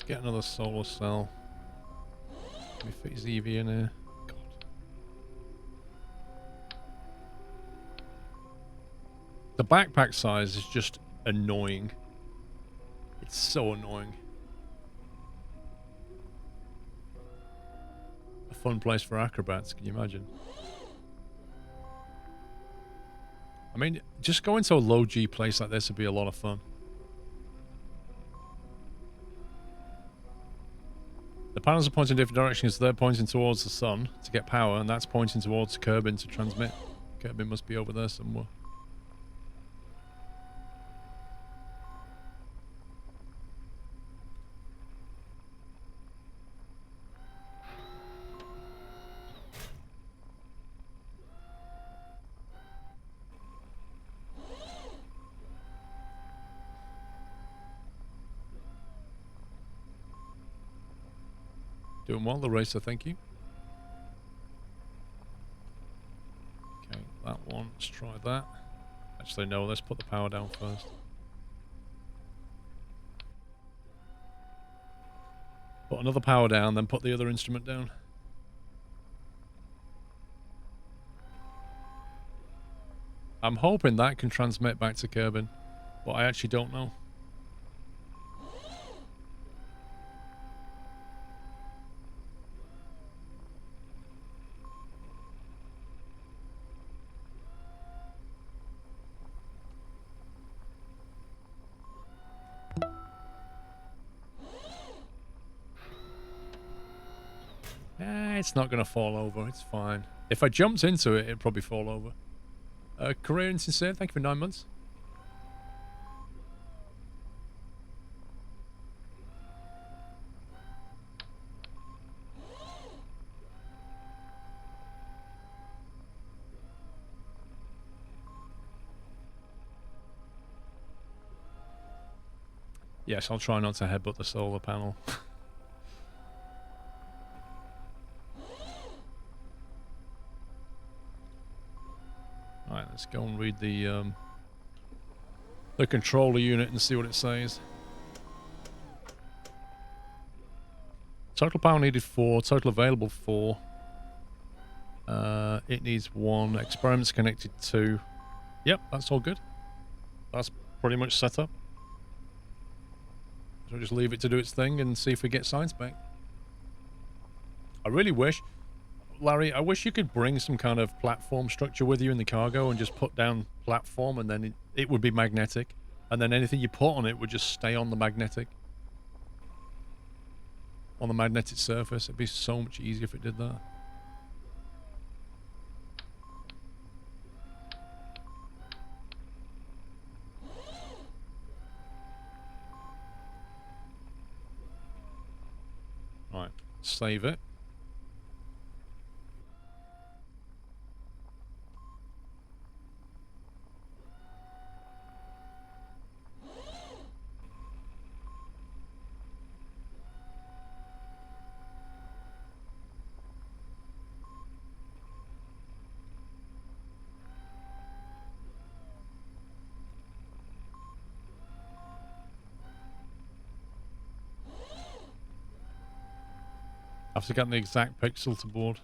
get another solar cell. Let me fit his EV in here. God. The backpack size is just annoying. It's so annoying. A fun place for acrobats, can you imagine? I mean, just going to a low G place like this would be a lot of fun. The panels are pointing in different directions, so they're pointing towards the sun to get power, and that's pointing towards Kerbin to transmit. Kerbin must be over there somewhere. Doing well, the racer, thank you. Okay, that one, let's try that. Actually, no, let's put the power down first. Put another power down, then put the other instrument down. I'm hoping that can transmit back to Kerbin, but I actually don't know. It's not going to fall over. It's fine. If I jumped into it, it'd probably fall over. Career and Sincere, thank you for 9 months. Yes, I'll try not to headbutt the solar panel. Alright, let's go and read the controller unit and see what it says. Total power needed 4, total available 4. It needs 1. Experiments connected 2. Yep, that's all good. That's pretty much set up. So just leave it to do its thing and see if we get science back. I really wish... Larry, I wish you could bring some kind of platform structure with you in the cargo and just put down platform, and then it would be magnetic. And then anything you put on it would just stay on the magnetic. On the magnetic surface. It'd be so much easier if it did that. Right, save it. I have to get the exact pixel to board.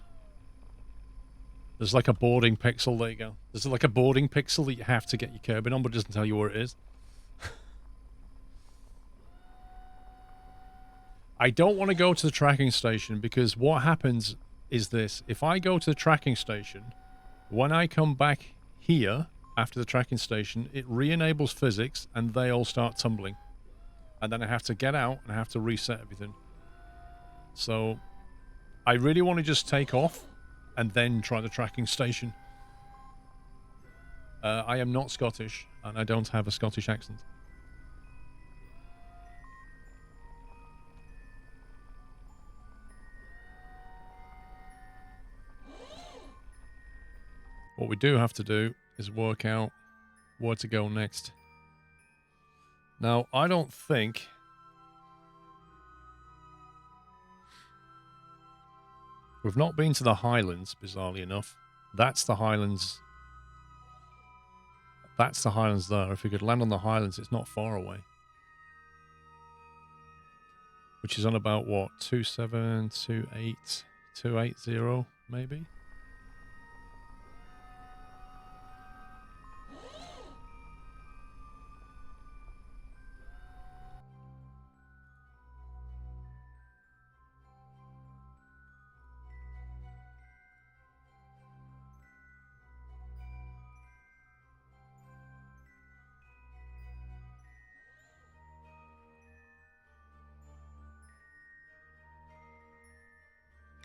There's like a boarding pixel, there you go. There's like a boarding pixel that you have to get your Kerbin on, but it doesn't tell you where it is. I don't want to go to the tracking station because what happens is this. If I go to the tracking station, when I come back here after the tracking station, it re-enables physics and they all start tumbling. And then I have to get out and I have to reset everything. So I really want to just take off and then try the tracking station. I am not Scottish and I don't have a Scottish accent. What we do have to do is work out where to go next. Now, I don't think... We've not been to the Highlands, bizarrely enough. That's the Highlands. That's the Highlands there. If we could land on the Highlands, it's not far away. which is on about what, 2728, 280 maybe.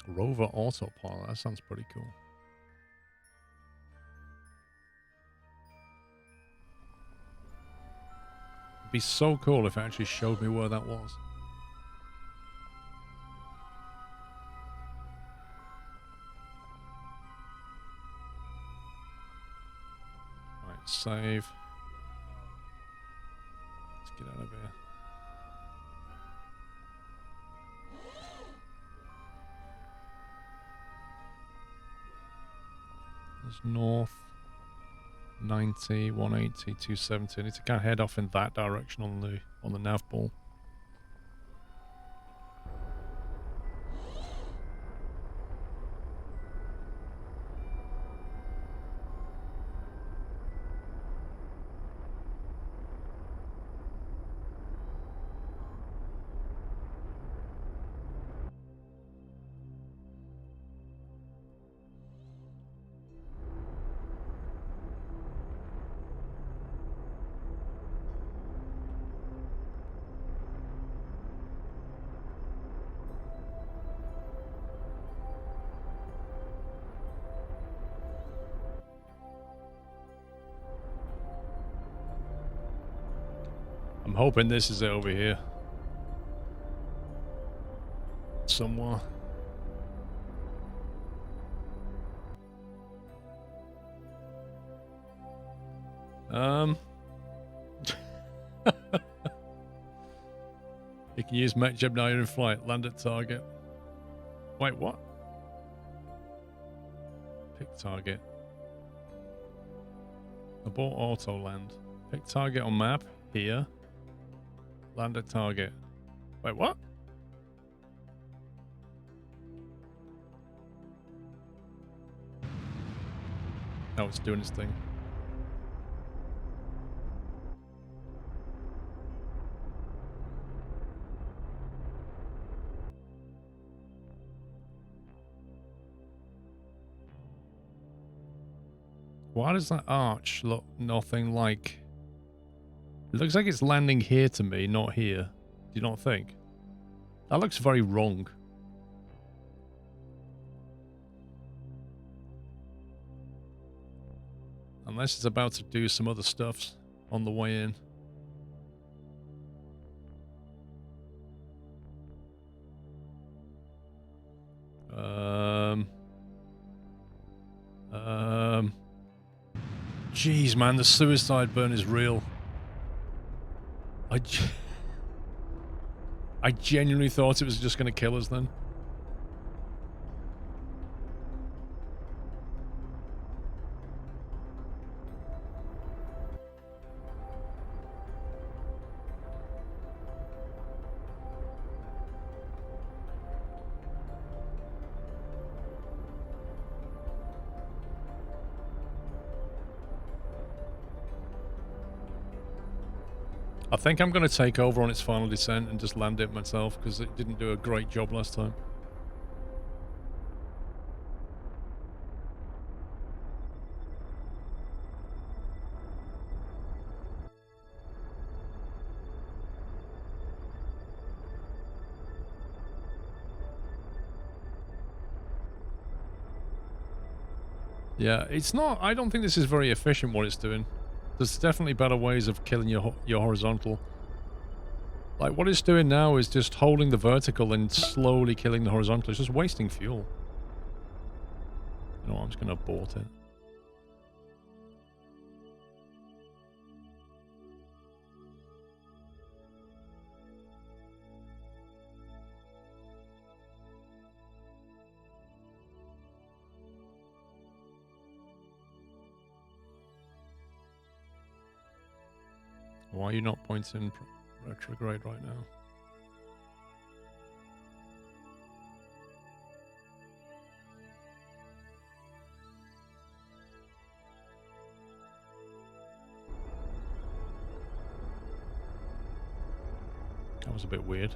Rover autopilot, that sounds pretty cool. It'd be so cool if it actually showed me where that was. Right, save. Let's get out of here. There's north, 90, 180, 270. I need to kind of head off in that direction on the nav ball. I'm hoping this is it over here. Somewhere. You can use MechJeb now you're in flight. Land at target. Wait, what? Pick target. Abort auto land. Pick target on map. Here. Land at target. Wait, what? Oh, it's doing its thing. Why does that arch look nothing like... It looks like it's landing here to me, not here. Do you not think? That looks very wrong. Unless it's about to do some other stuffs on the way in. Jeez, man, the suicide burn is real. I genuinely thought it was just going to kill us then. I think I'm going to take over on its final descent and just land it myself because it didn't do a great job last time. Yeah, it's not... I don't think this is very efficient what it's doing. There's definitely better ways of killing your horizontal. Like, what it's doing now is just holding the vertical and slowly killing the horizontal. It's just wasting fuel. You know what, I'm just going to abort it. Why are you not pointing retrograde right now? That was a bit weird.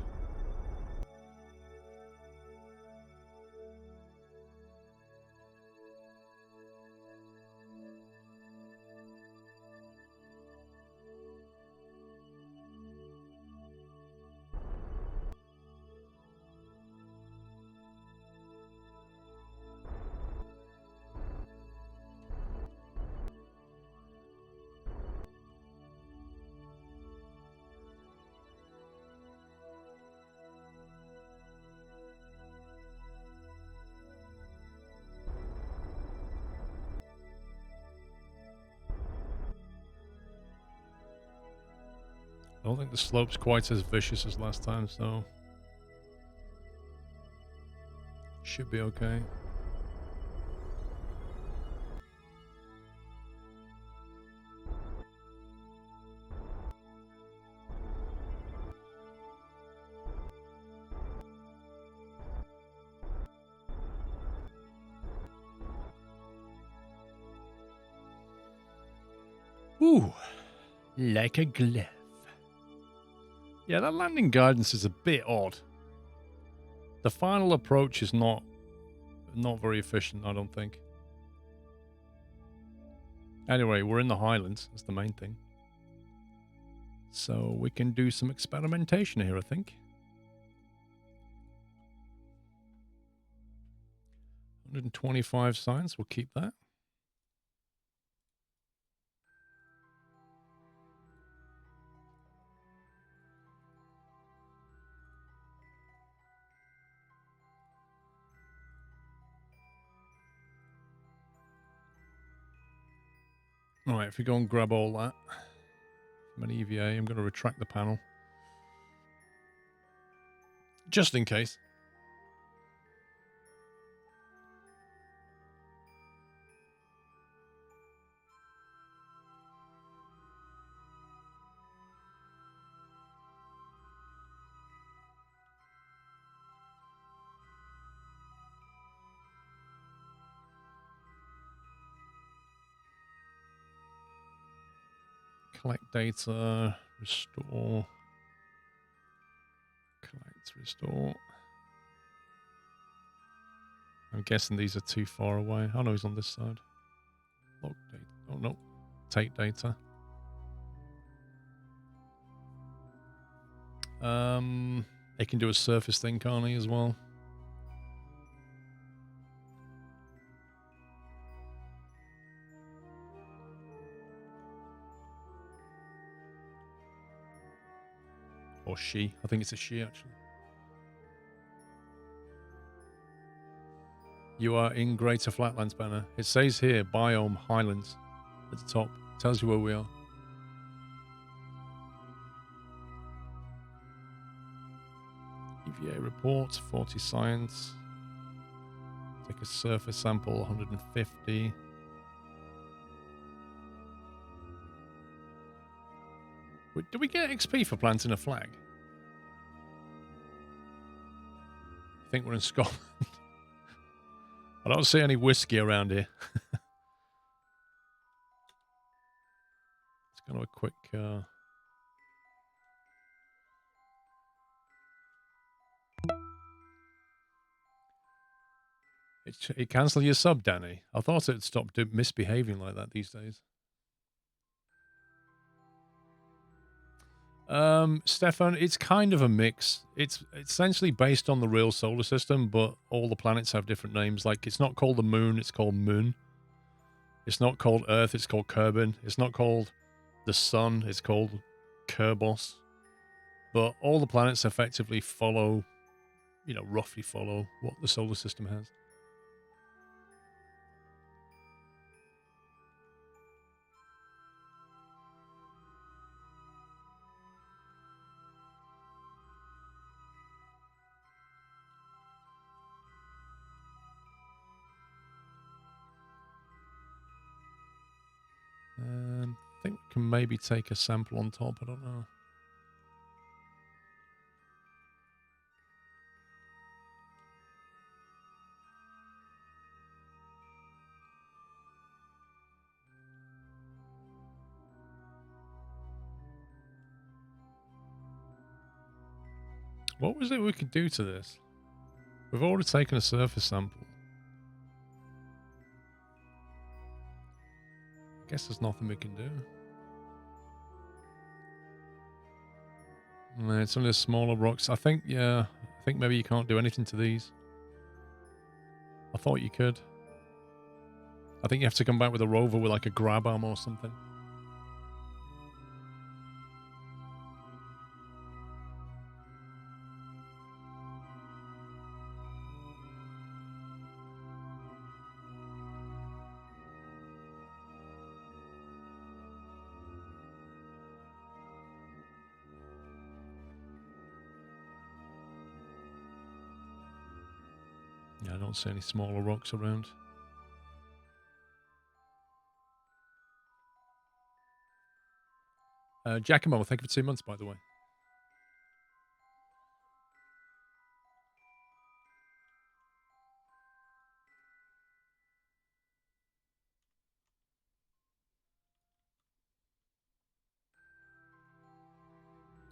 I don't think the slope's quite as vicious as last time, so should be okay. Ooh, like a glove. Yeah, that landing guidance is a bit odd. The final approach is not very efficient, I don't think. Anyway, we're in the Highlands. That's the main thing. So we can do some experimentation here, I think. 125 science, we'll keep that. Alright, if we go and grab all that from an EVA, I'm going to retract the panel. Just in case. Collect data, restore. Collect, restore. I'm guessing these are too far away. Oh no, he's on this side. Log data. Oh no. Take data. It can do a surface thing, can't he, as well? Or she. I think it's a she, actually. You are in Greater Flatlands, Banner. It says here, Biome Highlands at the top. Tells you where we are. EVA report, 40 science. Take a surface sample, 150. Do we get XP for planting a flag? I think we're in Scotland. I don't see any whiskey around here. Let's go to a quick... It cancelled your sub, Danny. I thought it'd stop misbehaving like that these days. Stefan, it's kind of a mix. It's essentially based on the real solar system, but all the planets have different names. Like, it's not called the moon, it's called Moon. It's not called Earth, it's called Kerbal. It's not called the sun, it's called Kerbal. But all the planets effectively follow, you know, roughly follow what the solar system has. I think we can maybe take a sample on top. I don't know. What was it we could do to this? We've already taken a surface sample. I guess there's nothing we can do. No, it's only the smaller rocks. I think, yeah, I think maybe you can't do anything to these. I thought you could. I think you have to come back with a rover with like a grab arm or something. Yeah, I don't see any smaller rocks around. Giacomo, thank you for 2 months, by the way.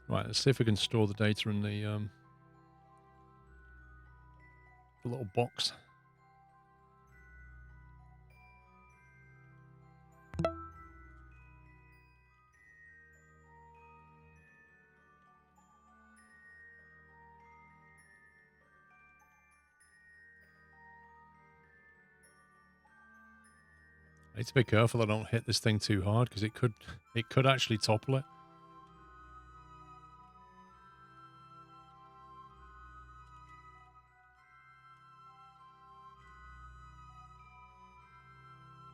Right, let's see if we can store the data in the little box. I need to be careful I don't hit this thing too hard because it could actually topple it.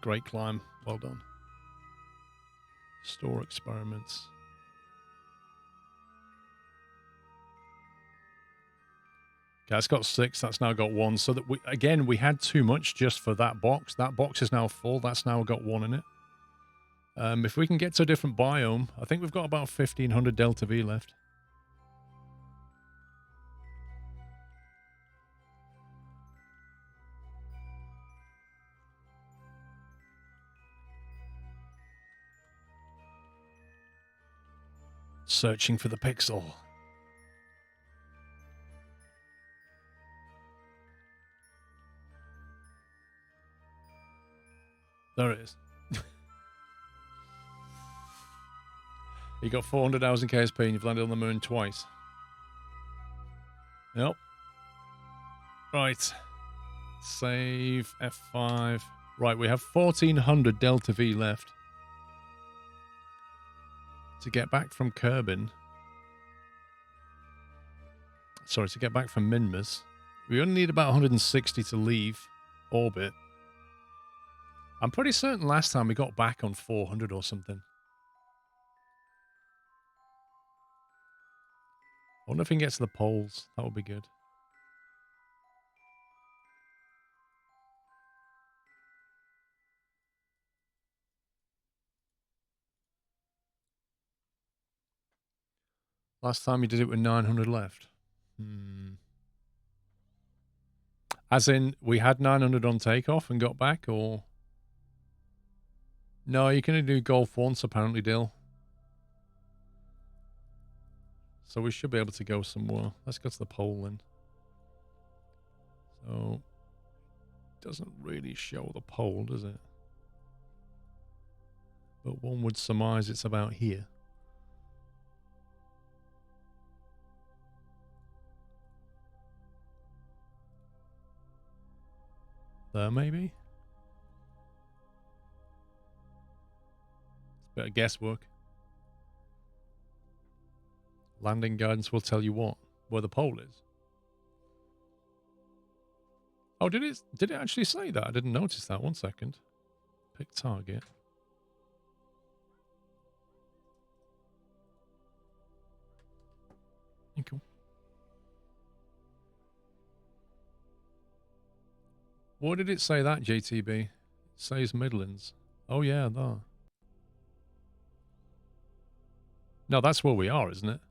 Great climb. Well done. Store experiments. Okay, that's got 6. That's now got 1. So that we had too much just for that box. That box is now full. That's now got 1 in it. If we can get to a different biome, I think we've got about 1,500 Delta V left. Searching for the pixel. There it is. You got 400 hours in KSP and you've landed on the moon twice. Yep. Right. Save F5. Right, we have 1,400 Delta V left. To get back from Kerbin. Sorry, to get back from Minmus. We only need about 160 to leave orbit. I'm pretty certain last time we got back on 400 or something. I wonder if we can get to the poles. That would be good. Last time you did it with 900 left. As in, we had 900 on takeoff and got back, or? No, you can only do golf once, apparently, Dill. So we should be able to go somewhere. Let's go to the pole then. So, it doesn't really show the pole, does it? But one would surmise it's about here. There, maybe? It's a bit of guesswork. Landing guidance will tell you what? Where the pole is. Oh, did it actually say that? I didn't notice that. 1 second. Pick target. Cool. What did it say that, JTB? It says Midlands. Oh, yeah, that. No, that's where we are, isn't it?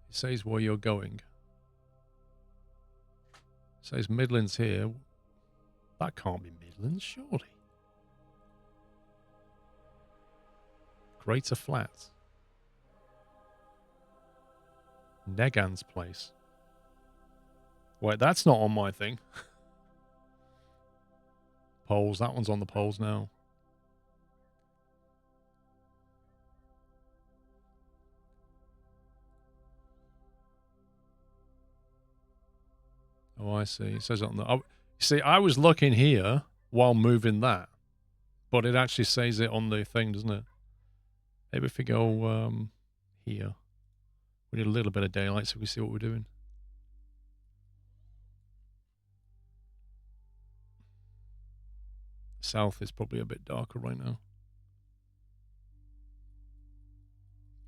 It says where you're going. It says Midlands here. That can't be Midlands, surely. Greater Flats. Negan's place. Wait, that's not on my thing. Polls. That one's on the polls now. Oh, I see. It says it on the... Oh, see, I was looking here while moving that. But it actually says it on the thing, doesn't it? Maybe if we go here. We need a little bit of daylight so we can see what we're doing. South is probably a bit darker right now.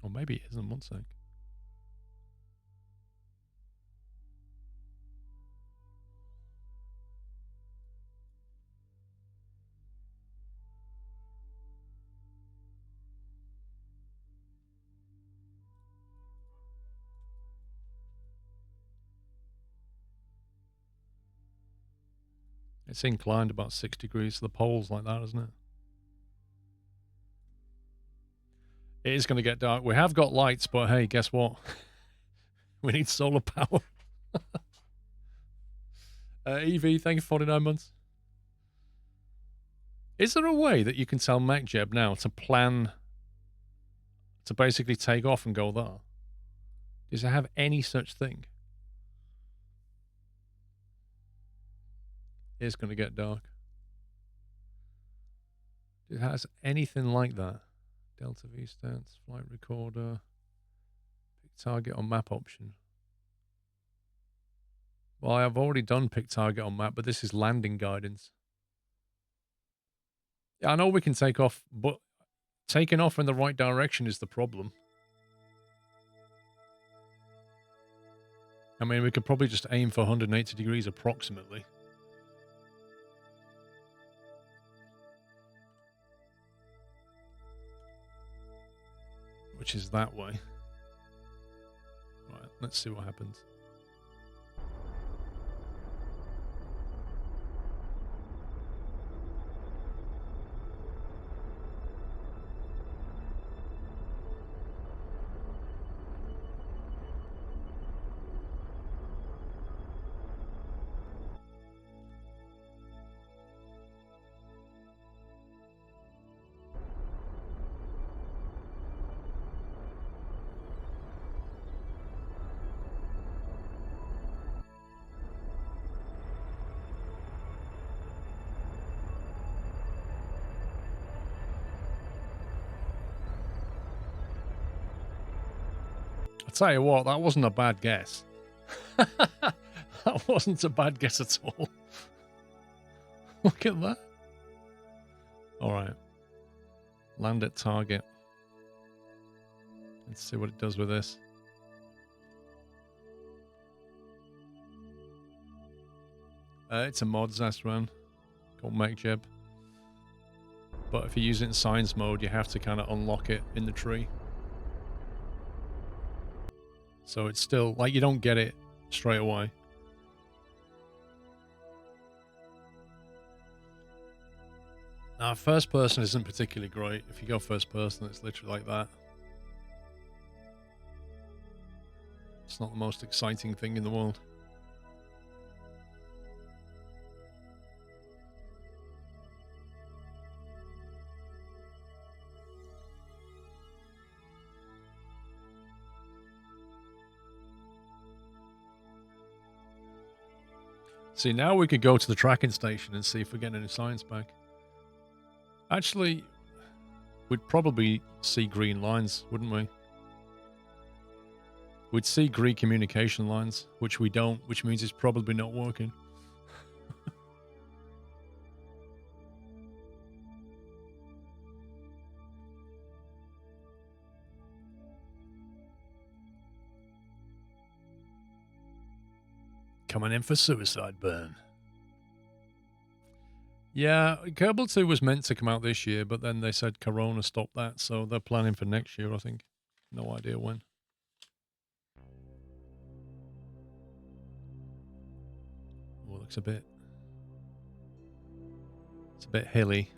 Or maybe it isn't. One sec. It's inclined about 6 degrees to the poles like that, isn't it? It is going to get dark. We have got lights, but hey, guess what? We need solar power. EV, thank you for 49 months. Is there a way that you can tell MacJeb now to plan to basically take off and go there? Does it have any such thing? It's going to get dark. It has anything like that. Delta V stance, flight recorder, pick target on map option. Well, I've already done pick target on map, but this is landing guidance. Yeah, I know we can take off, but taking off in the right direction is the problem. I mean, we could probably just aim for 180 degrees approximately. Which is that way. Right, let's see what happens. Tell you what, that wasn't a bad guess. That wasn't a bad guess at all. Look at that. All right. Land at target. Let's see what it does with this. It's a mod Zastran called MacJeb. But if you use it in science mode, you have to kind of unlock it in the tree. So it's still, like, you don't get it straight away. Now, first person isn't particularly great. If you go first person, it's literally like that. It's not the most exciting thing in the world. See, now we could go to the tracking station and see if we're getting any science back. Actually, we'd probably see green lines, wouldn't we? We'd see green communication lines, which we don't, which means it's probably not working. Coming in for suicide burn. Yeah, Kerbal 2 was meant to come out this year, but then they said Corona stopped that, so they're planning for next year, I think. No idea when. Oh, looks a bit... It's a bit hilly.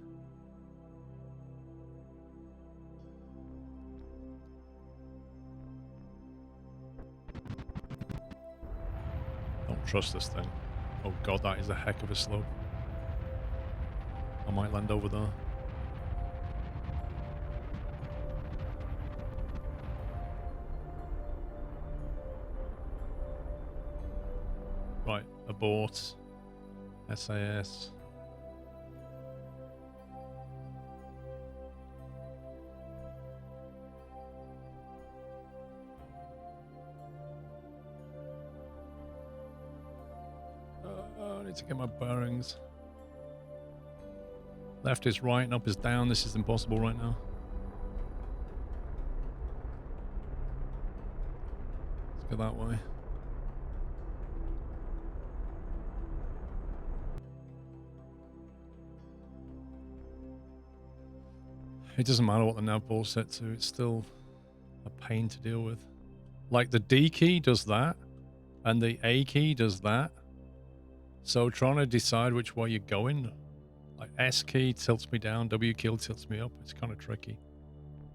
trust this thing. Oh god, that is a heck of a slope. I might land over there. Right, abort. SAS. I need to get my bearings. Left is right and up is down. This is impossible right now. Let's go that way. It doesn't matter what the nav ball's set to, it's still a pain to deal with. Like the D key does that, and the A key does that. So trying to decide which way you're going, like S key tilts me down, W key tilts me up. It's kind of tricky.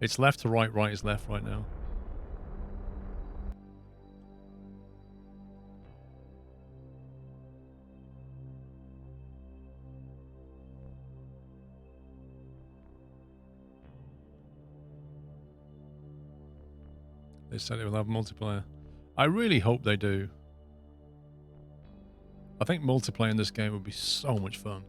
It's left to right, right is left right now. They said it will have multiplayer. I really hope they do. I think multiplayer in this game would be so much fun.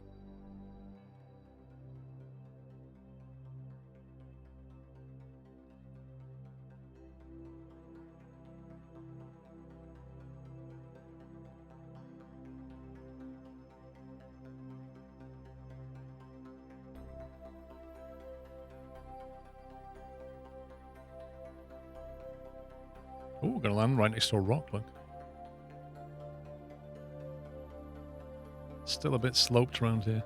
Oh, we're going to land right next to a rock, look. Still a bit sloped around here.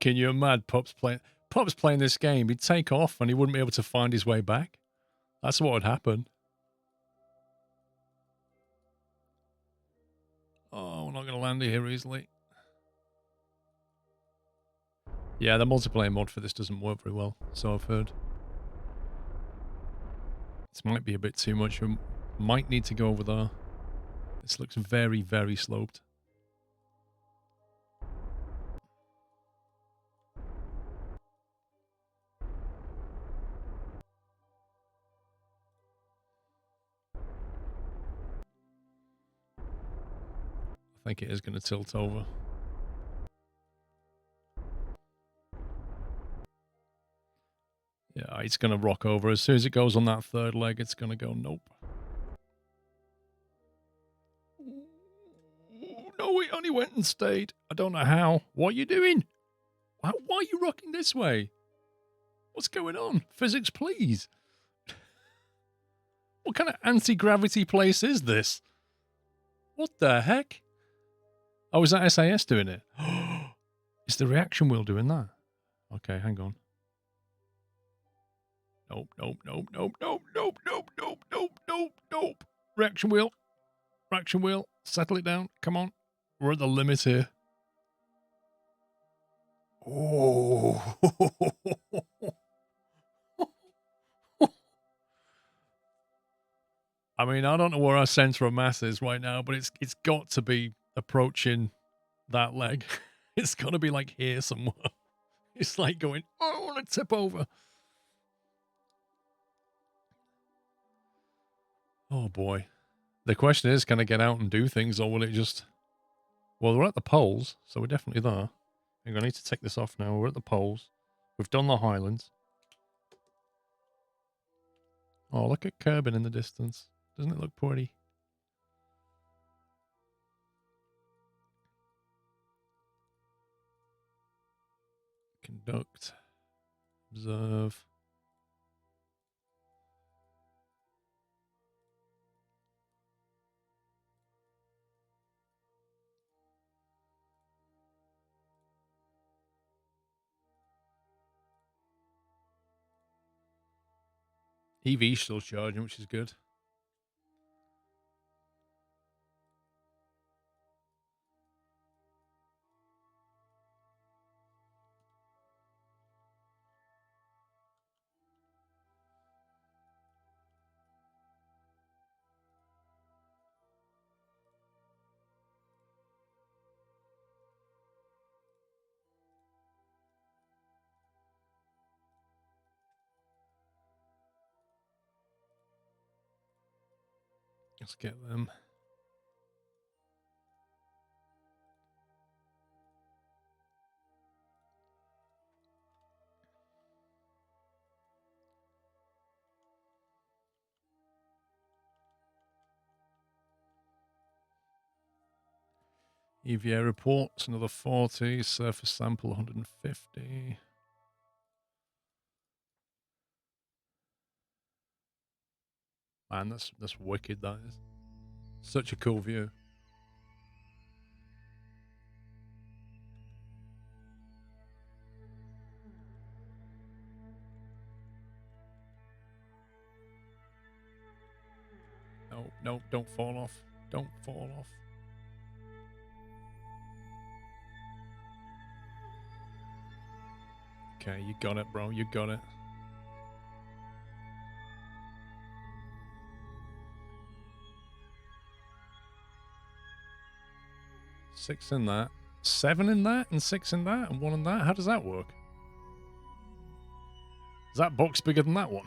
Can you imagine Pop's playing this game? He'd take off and he wouldn't be able to find his way back. That's what would happen. Oh, we're not going to land here easily. Yeah, the multiplayer mod for this doesn't work very well, so I've heard. This might be a bit too much. We might need to go over there. This looks very, very sloped. I think it is going to tilt over. Yeah, it's going to rock over. As soon as it goes on that third leg, it's going to go, nope. No, it only went and stayed. I don't know how. What are you doing? Why are you rocking this way? What's going on? Physics, please. What kind of anti-gravity place is this? What the heck? Oh, is that SAS doing it? Is the reaction wheel doing that? Okay, hang on. Nope, nope, nope, nope, nope, nope, nope, nope, nope, nope, nope. Reaction wheel. Reaction wheel. Settle it down. Come on. We're at the limit here. Oh. I mean, I don't know where our center of mass is right now, but it's got to be approaching that leg. It's got to be like here somewhere. It's like going, oh, I want to tip over. Oh boy. The question is, can I get out and do things, or will it just... Well, we're at the poles, so we're definitely there. I'm going to need to take this off now. We're at the poles. We've done the highlands. Oh, look at Kerbal in the distance. Doesn't it look pretty? Conduct. Observe. EV's still charging, which is good. Let's get them. EVA reports, another 40. Surface sample, 150. Man, that's wicked, that is. Such a cool view. No, no, don't fall off. Don't fall off. Okay, you got it, bro. You got it. Six in that. 7 in that, and 6 in that, and 1 in that. How does that work? Is that box bigger than that one?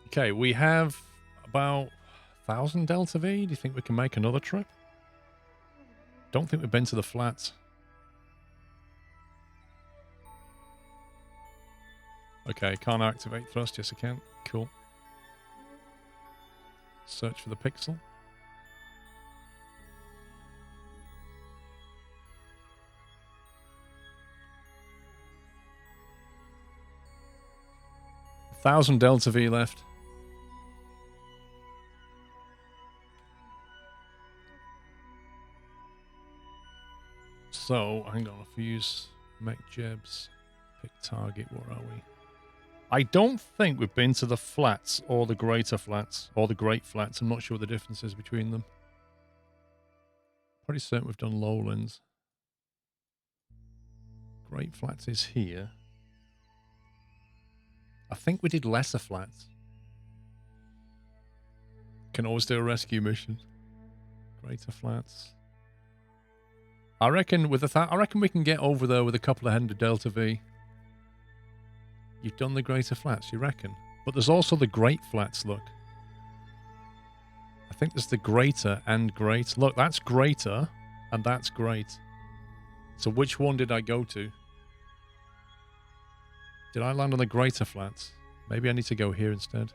Okay, we have about 1,000 Delta V. Do you think we can make another trip? Don't think we've been to the flats. Okay, can't activate thrust. Yes, I can. Cool. Search for the pixel. Thousand Delta V left. So, hang on, a fuse, make jebs, pick target, where are we? I don't think we've been to the flats or the greater flats or the great flats. I'm not sure what the difference is between them. Pretty certain we've done lowlands. Great flats is here. I think we did lesser flats. Can always do a rescue mission. Greater flats. I reckon with I reckon we can get over there with a couple of hundred Delta V. You've done the greater flats, you reckon? But there's also the great flats, look. I think there's the greater and great. Look, that's greater and that's great. So which one did I go to? Did I land on the greater flats? Maybe I need to go here instead.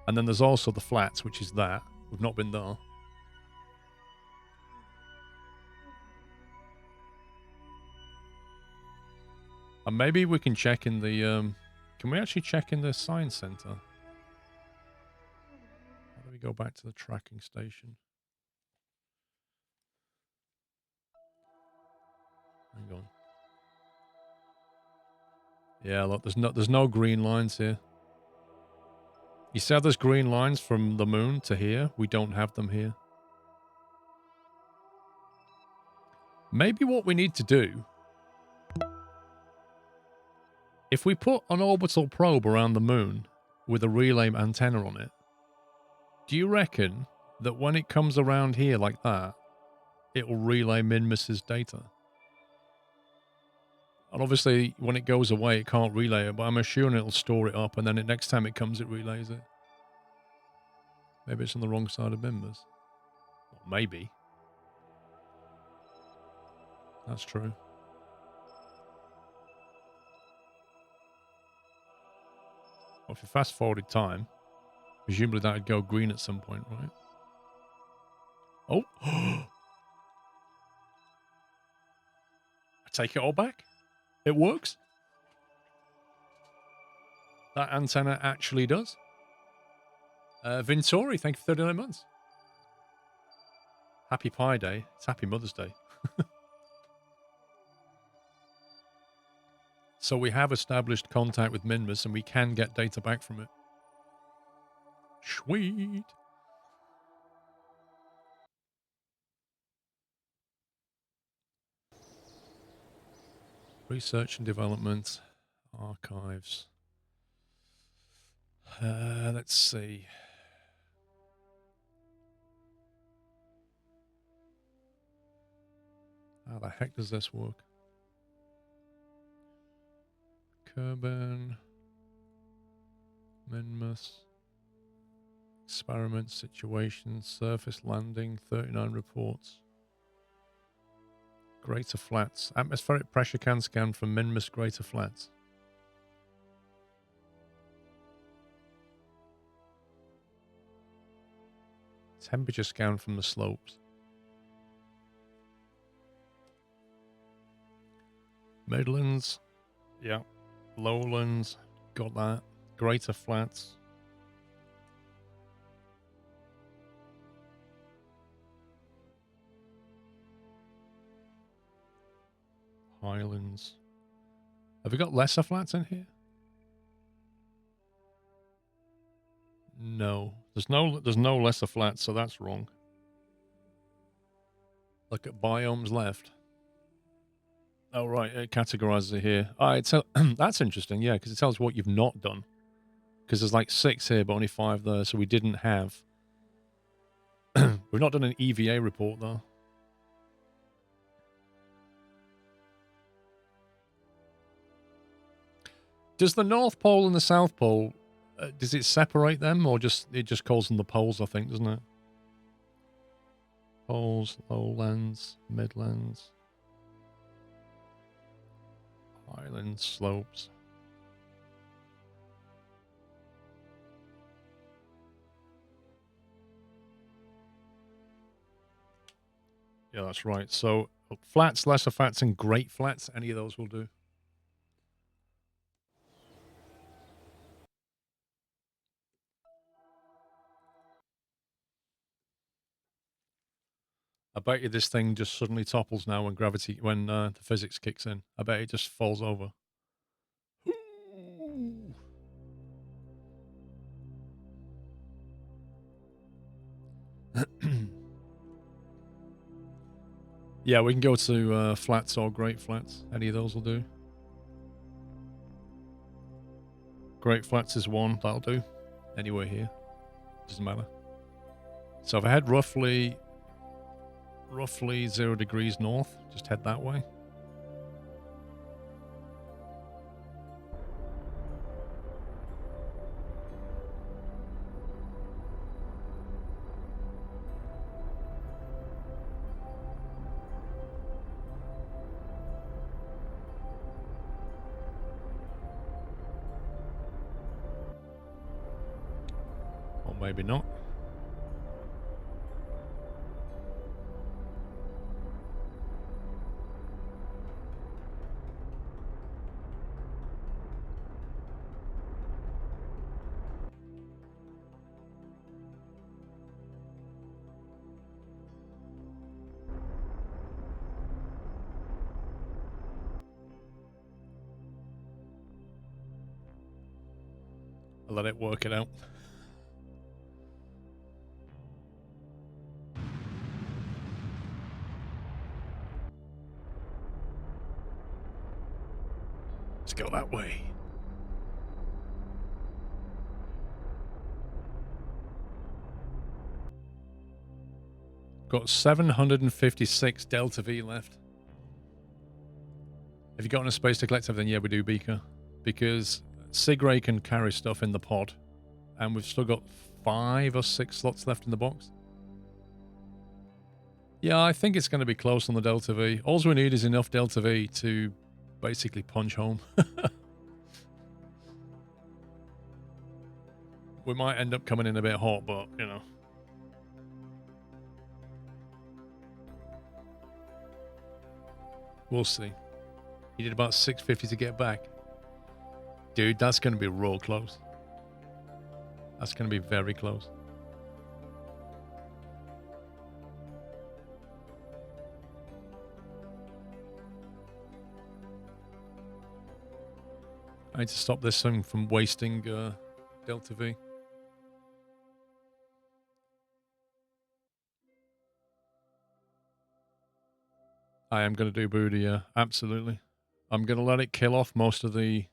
And then there's also the flats, which is that. We've not been there. And maybe we can check in the... can we actually check in the science center? How do we go back to the tracking station? Hang on. Yeah, look, there's no green lines here. You see how there's green lines from the moon to here? We don't have them here. Maybe what we need to do... If we put an orbital probe around the moon with a relay antenna on it, do you reckon that when it comes around here like that, it will relay Minmus's data? And obviously, when it goes away, it can't relay it, but I'm assuming it'll store it up, and then next time it comes, it relays it. Maybe it's on the wrong side of Minmus. Well, maybe. That's true. Well, if you fast forwarded time, presumably that would go green at some point, right? Oh! I take it all back. It works. That antenna actually does. Vintori, thank you for 39 months. Happy Pi Day. It's Happy Mother's Day. So we have established contact with Minmus and we can get data back from it. Sweet. Research and development, archives. Let's see. How the heck does this work? Kerbal, Minmus, experiment situations, surface landing, 39 reports. Greater Flats. Atmospheric pressure can scan from Minmus Greater Flats. Temperature scan from the slopes. Midlands. Yeah. Lowlands. Got that. Greater Flats. Highlands. Have we got lesser flats in here? No. There's no lesser flats, so that's wrong. Look at biomes left. Oh, right. It categorizes it here. That's interesting, yeah, because it tells what you've not done. Because there's like 6 here, but only 5 there, so we didn't have. We've not done an EVA report, though. Does the North Pole and the South Pole, does it separate them, or it just calls them the poles, I think, doesn't it? Poles, lowlands, midlands, highlands, slopes. Yeah, that's right. So flats, lesser flats, and great flats, any of those will do. I bet you this thing just suddenly topples now when the physics kicks in. I bet it just falls over. Yeah, we can go to flats or great flats. Any of those will do. Great flats is 1. That'll do. Anywhere here. Doesn't matter. So if I head roughly 0 degrees north, just head that way. Or maybe not. I'll let it work it out. Let's go that way. Got 756 Delta V left. Have you got enough space to collect everything? Yeah, we do, Beaker. Because Sigray can carry stuff in the pod. And we've still got 5 or 6 slots left in the box. Yeah, I think it's going to be close on the Delta V. All we need is enough Delta V to basically punch home. We might end up coming in a bit hot, but, you know. We'll see. You did about 650 to get back. Dude, that's going to be real close. That's going to be very close. I need to stop this thing from wasting Delta V. I am going to do booty, yeah, absolutely. I'm going to let it kill off most of the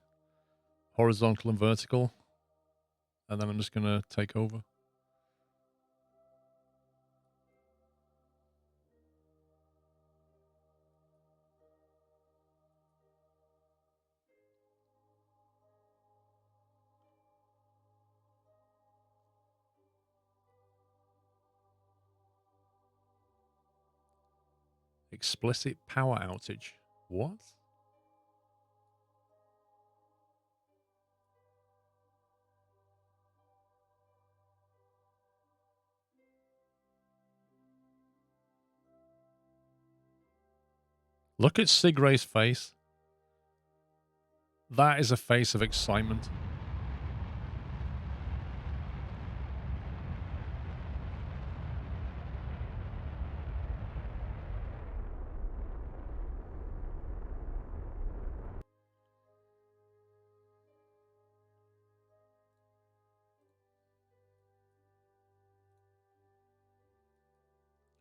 horizontal and vertical, and then I'm just going to take over. Explicit power outage. What? Look at Sigray's face. That is a face of excitement.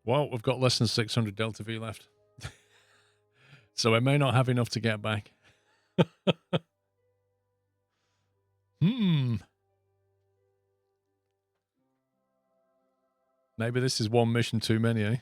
Well, we've got less than 600 Delta V left. So I may not have enough to get back. Maybe this is one mission too many, eh?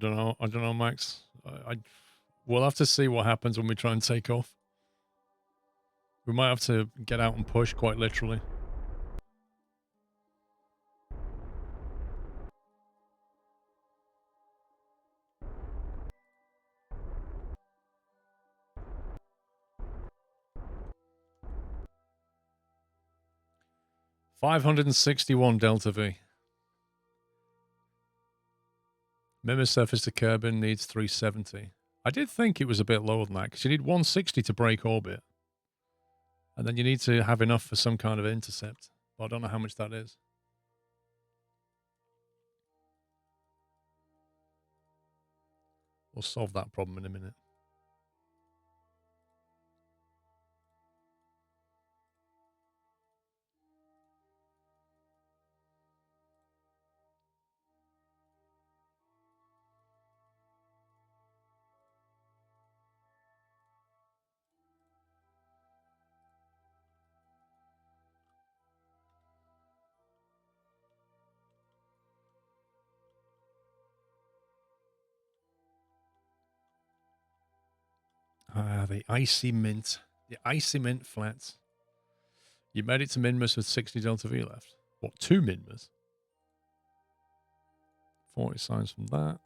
I don't know, Max. We'll have to see what happens when we try and take off. We might have to get out and push, quite literally. $561 Delta V. Mirror surface to Kerbal needs 370. I did think it was a bit lower than that, because you need 160 to break orbit. And then you need to have enough for some kind of intercept. But I don't know how much that is. We'll solve that problem in a minute. Ah, the Icy Mint. The Icy Mint flats. You made it to Minmus with 60 Delta V left. What, 2 Minmus? 40 signs from that.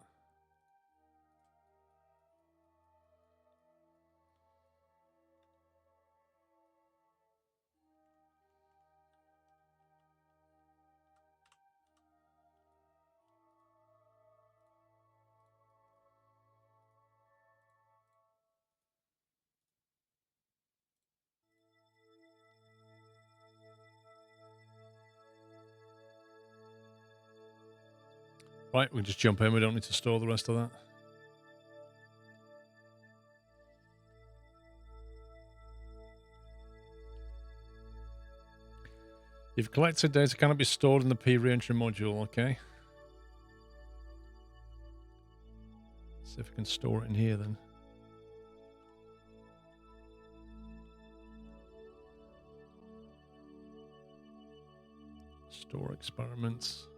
Right, we'll just jump in. We don't need to store the rest of that. You've collected data cannot be stored in the P re-entry module, okay? See if we can store it in here then. Store experiments.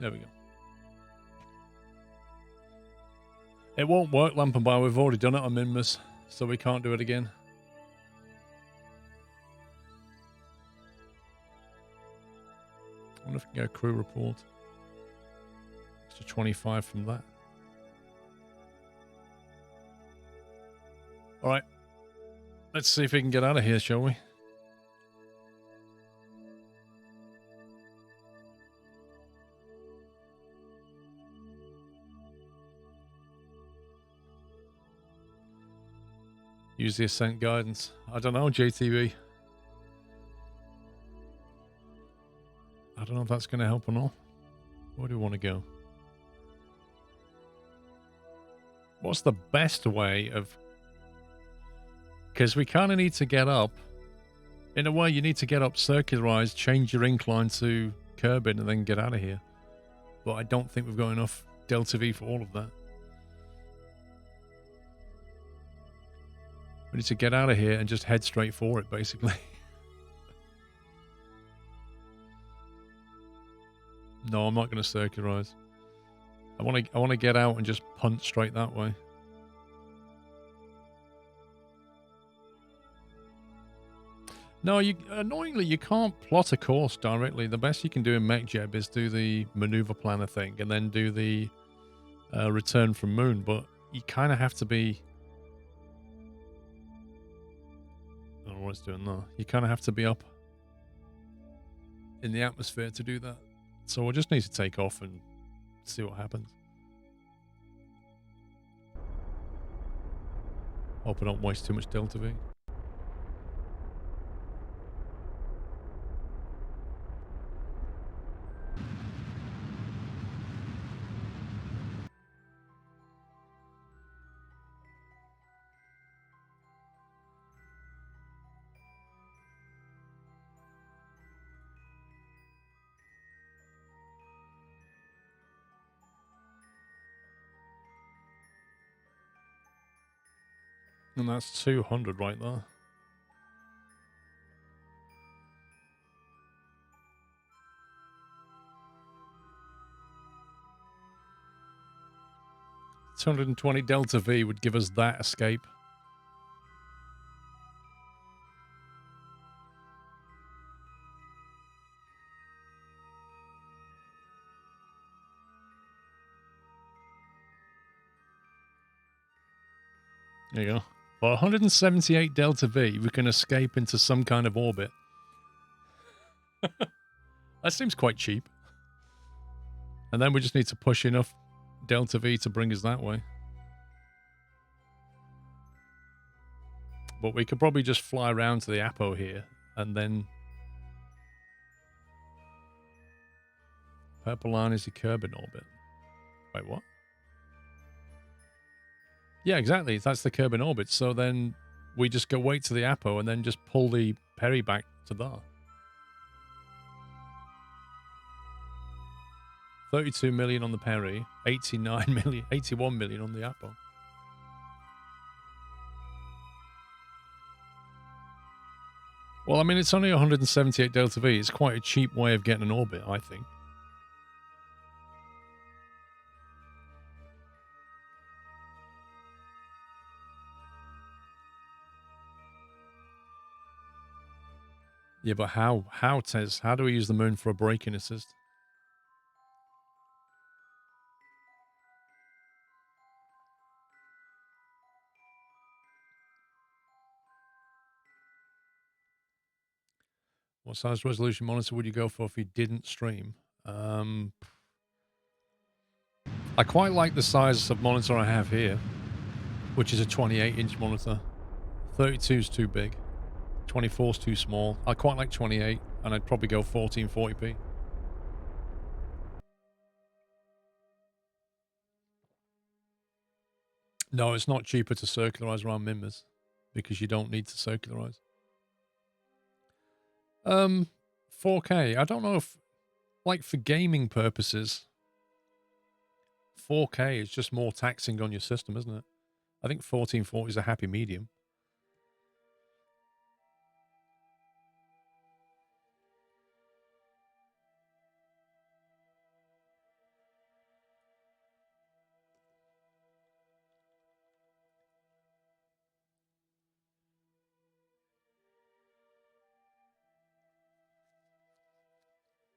There we go. It won't work, Lamp and Bar. We've already done it on Minmus, so we can't do it again. I wonder if we can get a crew report. Extra 25 from that. All right. Let's see if we can get out of here, shall we? Use the ascent guidance. I don't know, JTV. I don't know if that's going to help or not. Where do we want to go? What's the best way of... Because we kind of need to get up. In a way, you need to get up, circularize, change your incline to Kerbal, and then get out of here. But I don't think we've got enough Delta V for all of that. We need to get out of here and just head straight for it, basically. No, I'm not going to circularize. I want to get out and just punt straight that way. No, annoyingly, you can't plot a course directly. The best you can do in MechJeb is do the maneuver planner thing and then do the return from moon. But you kind of have to be... I don't know what it's doing now. You kind of have to be up in the atmosphere to do that. So we'll just need to take off and see what happens. Hope I don't waste too much Delta V. And that's 200 right there. $220 Delta V would give us that escape. There you go. For 178 Delta V, we can escape into some kind of orbit. That seems quite cheap. And then we just need to push enough Delta V to bring us that way. But we could probably just fly around to the Apo here and then... Purple line is the Kerbal orbit. Wait, what? Yeah, exactly. That's the Kerbal orbit. So then we just go wait to the Apo and then just pull the Peri back to there. 32 million on the Peri, 89 million, 81 million on the Apo. Well, I mean, it's only 178 Delta V. It's quite a cheap way of getting an orbit, I think. Yeah, but how, Tez? How do we use the moon for a braking assist? What size resolution monitor would you go for if you didn't stream? I quite like the size of monitor I have here, which is a 28-inch monitor. 32 is too big. 24 is too small. I quite like 28, and I'd probably go 1440p. No, it's not cheaper to circularize around Mimbers, because you don't need to circularize. 4K. I don't know if, like, for gaming purposes, 4K is just more taxing on your system, isn't it? I think 1440 is a happy medium.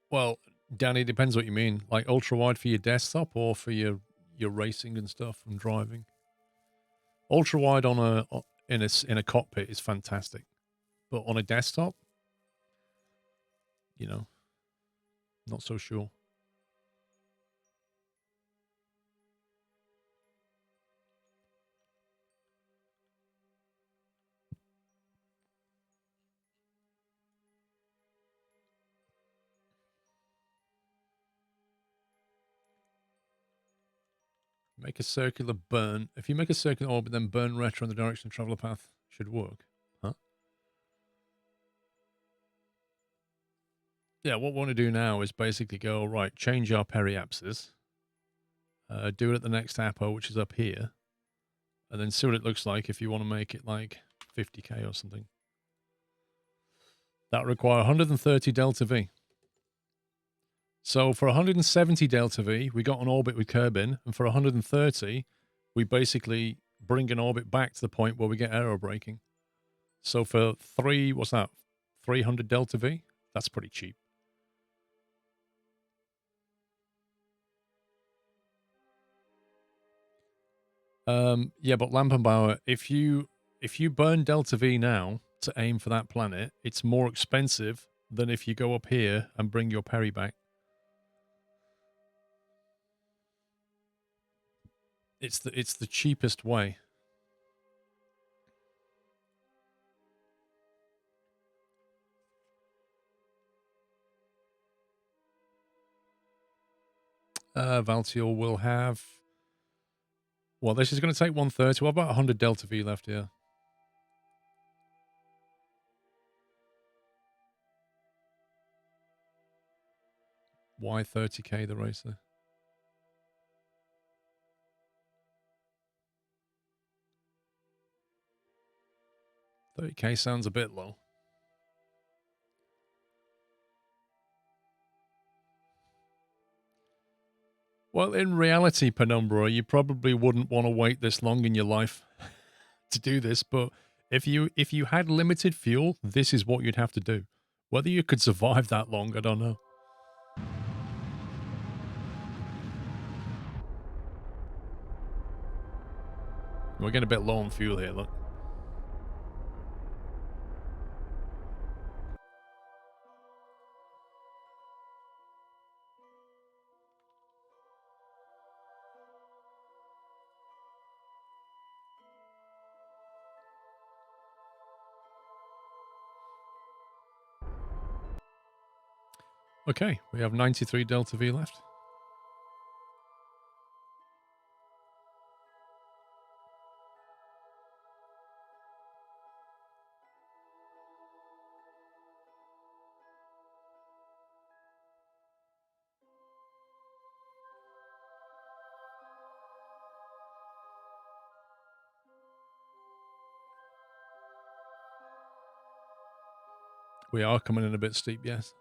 Well, Danny, depends what you mean. Like ultra wide for your desktop or for your racing and stuff and driving. Ultra wide on in a cockpit is fantastic, but on a desktop, you know, not so sure. Make a circular burn. If you make a circular orbit, then burn retro in the direction of traveler path should work. Huh? Yeah, what we want to do now is basically go, right, change our periapsis. Do it at the next apo, which is up here. And then see what it looks like if you want to make it like 50k or something. That require 130 delta V. So for 170 delta V, we got an orbit with Kerbin, and for 130, we basically bring an orbit back to the point where we get aero braking. So for 300 delta V? That's pretty cheap. Yeah, but Lampenbauer, if you burn delta V now to aim for that planet, it's more expensive than if you go up here and bring your peri back. It's the cheapest way. Valtiel will have... Well, this is going to take 130. What about 100 delta V left here? Why 30k the racer? 30k sounds a bit low. Well, in reality, Penumbra, you probably wouldn't want to wait this long in your life to do this, but if you had limited fuel, this is what you'd have to do. Whether you could survive that long, I don't know. We're getting a bit low on fuel here, look. Okay, we have 93 delta V left. We are coming in a bit steep, yes.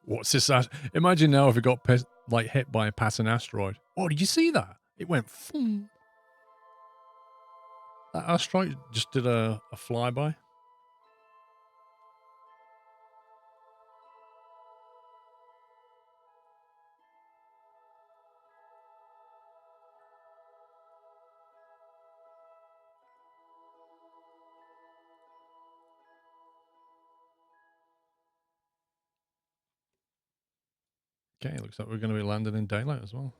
What's this? Imagine now if it got like hit by a passing asteroid. Oh, did you see that? It went. Phoom. That asteroid just did a flyby. Okay, looks like we're going to be landing in daylight as well.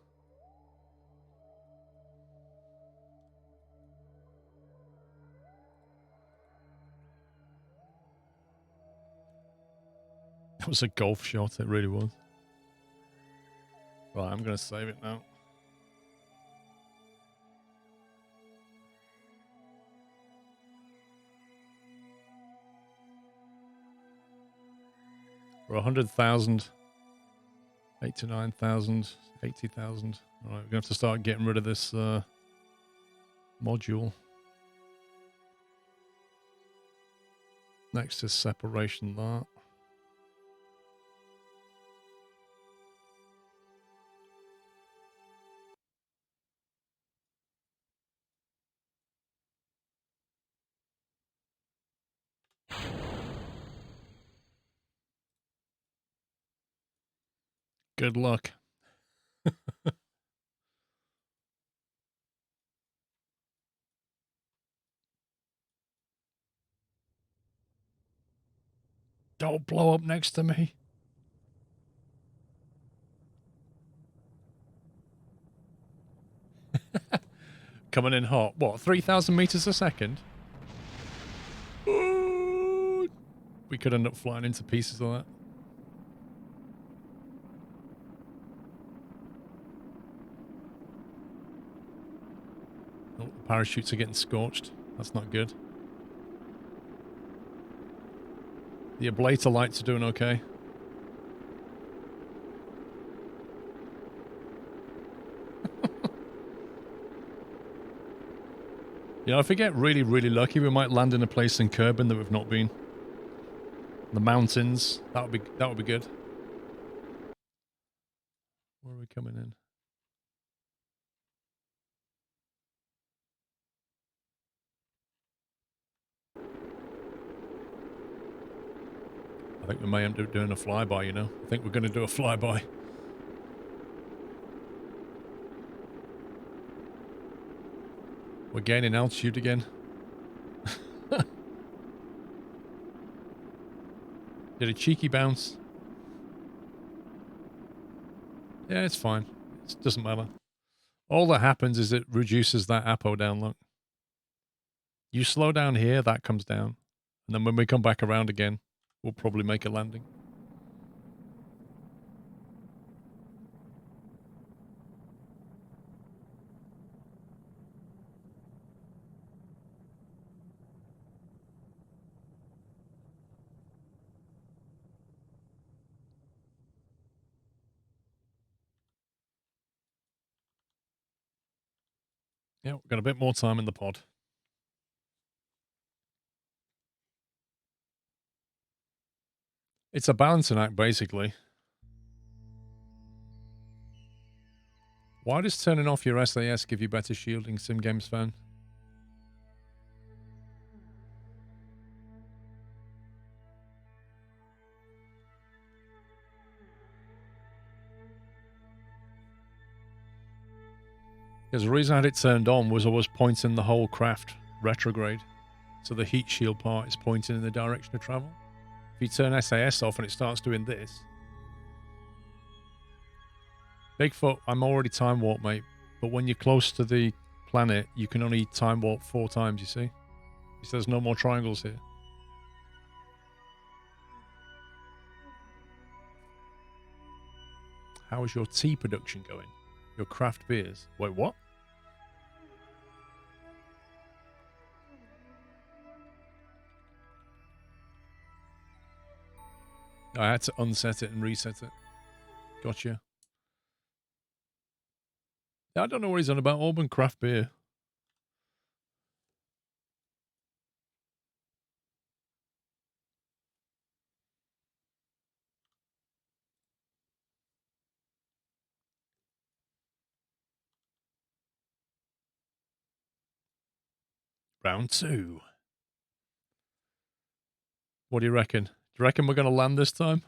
That was a golf shot, it really was. Right, I'm going to save it now. For 100,000, 89,000, 80,000. All right, we're going to have to start getting rid of this module. Next is separation that. Good luck. Don't blow up next to me. Coming in hot. What, 3,000 meters a second? Ooh. We could end up flying into pieces of that. Oh, the parachutes are getting scorched. That's not good. The ablator lights are doing okay. You know, if we get really, really lucky, we might land in a place in Kerbal that we've not been. The mountains. That would be good. Where are we coming in? I think we may end up doing a flyby, you know. I think we're going to do a flyby. We're gaining altitude again. Did a cheeky bounce. Yeah, it's fine. It doesn't matter. All that happens is it reduces that apo down, look. You slow down here, that comes down. And then when we come back around again, we'll probably make a landing. Yeah, we've got a bit more time in the pod. It's a balancing act, basically. Why does turning off your SAS give you better shielding, Sim Games fan? Because the reason I had it turned on was I was pointing the whole craft retrograde. So the heat shield part is pointing in the direction of travel. If you turn SAS off and it starts doing this. Bigfoot, I'm already time warp, mate. But when you're close to the planet, you can only time warp 4 times, you see? So there's no more triangles here. How is your tea production going? Your craft beers? Wait, what? I had to unset it and reset it. Gotcha. I don't know what he's on about. Auburn craft beer. Round 2. What do you reckon? Do you reckon we're going to land this time?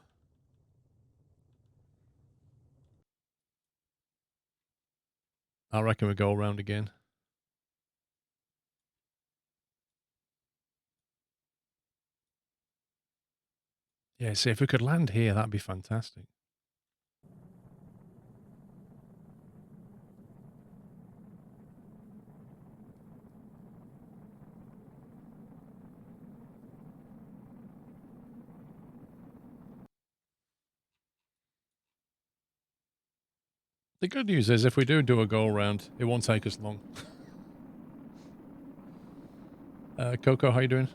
I reckon we go around again. Yeah, see, if we could land here, that'd be fantastic. The good news is if we do a go around, it won't take us long. Coco, how you doing?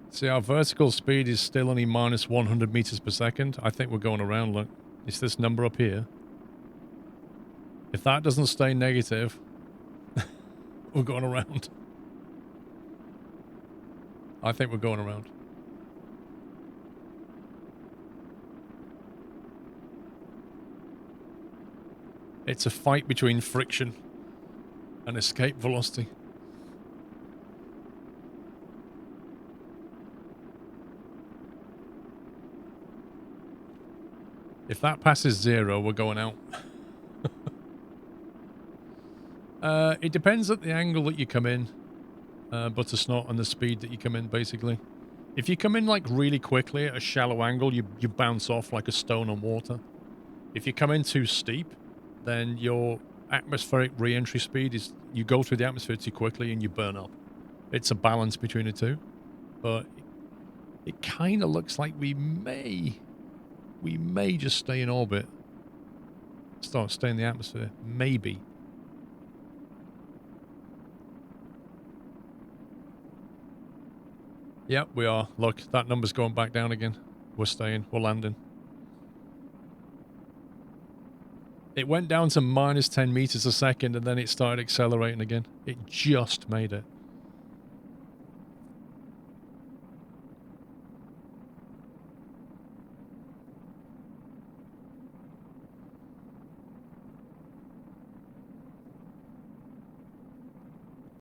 See, our vertical speed is still only minus 100 meters per second. I think we're going around, look. It's this number up here. If that doesn't stay negative, we're going around. I think we're going around. It's a fight between friction and escape velocity. If that passes 0, we're going out. It depends at the angle that you come in. Buttersnot, and the speed that you come in, basically. If you come in, like, really quickly at a shallow angle, you bounce off like a stone on water. If you come in too steep, then your atmospheric re-entry speed is... You go through the atmosphere too quickly and you burn up. It's a balance between the two. But it kind of looks like we may just stay in orbit. Stay in the atmosphere. Maybe. Yep, we are. Look, that number's going back down again. We're staying. We're landing. It went down to minus 10 meters a second and then it started accelerating again. It just made it.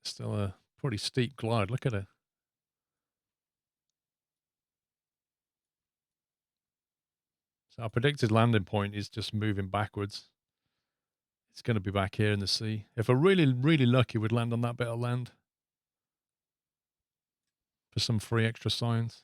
Still a pretty steep glide. Look at it. So our predicted landing point is just moving backwards. It's going to be back here in the sea. If we're really, really lucky, we'd land on that bit of land. For some free extra science.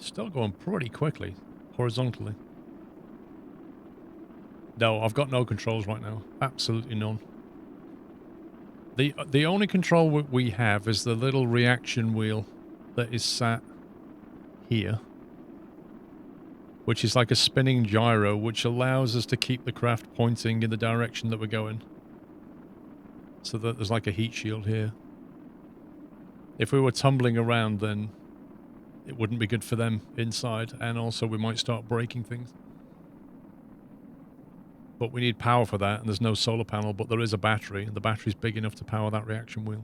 Still going pretty quickly, horizontally. No, I've got no controls right now. Absolutely none. The only control we have is the little reaction wheel that is sat here, which is like a spinning gyro, which allows us to keep the craft pointing in the direction that we're going. So that there's like a heat shield here. If we were tumbling around, then it wouldn't be good for them inside, and also we might start breaking things. But we need power for that, and there's no solar panel, but there is a battery, and the battery's big enough to power that reaction wheel.